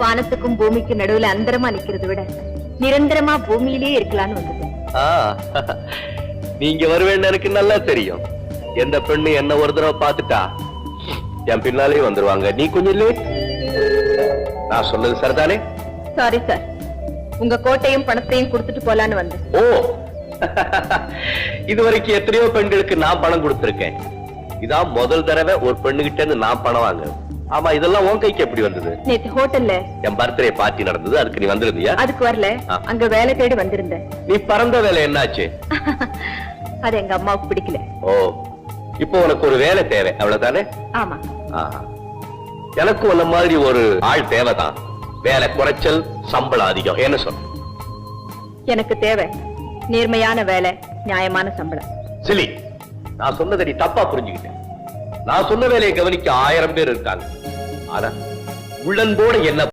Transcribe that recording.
வானத்துக்கும் பூமிக்கும் நடுவுல அந்தரமா நிக்கிறத விட நிரந்தரமா பூமியிலேயே இருக்கலாம்னு வந்தது. நீங்க வருவேன்னு எனக்கு நல்லா தெரியும். எந்த பெண்ணு என்ன ஒரு தடவை பாத்துட்டா என் பின்னாலே வந்துருவாங்க. நீ கொஞ்சம் லேட். நான் சொன்னது சரிதானே? சாரி சார், உங்க கோட்டையும் பணத்தையும் கொடுத்துட்டு போலான்னு வந்தேன். ஓ, இதுவரைக்கும் எத்தனையோ பெண்களுக்கு நான் பணம் கொடுத்திருக்கேன். இதான் முதல் தடவை ஒரு பெண்ணுகிட்ட இருந்து நான் பணம் வாங்க. ஆமா, இதெல்லாம் உன் கைக்கு எப்படி வந்தது? நேத்து ஹோட்டல்ல என் பர்த்டே பார்ட்டி நடந்தது, அதுக்கு நீ வந்திருந்தியா? அதுக்கு வரல, அங்க வேலை தேடி வந்திருந்தேன். நீ பறந்த வேலை என்னாச்சு? அது எங்க அம்மாவுக்கு பிடிக்கல. ஓ, இப்போ உனக்கு ஒரு வேலை தேவை, அவ்வளவுதானே? ஆமா. எனக்கு உன்ன மாதிரி ஒரு ஆள் தேவைதான். வேலை குறைச்சல், சம்பளம் அதிகம். என்ன சொல்ற? எனக்கு தேவை நேர்மையான வேலை, நியாயமான சம்பளம். சிலி, நான் சொன்னதை நீ தப்பா புரிஞ்சுக்கிட்டேன். நான் சொன்ன வேலையை கவனிக்க 1000 பேர் இருக்காங்க. ஆனா உள்ளன்போட என்ன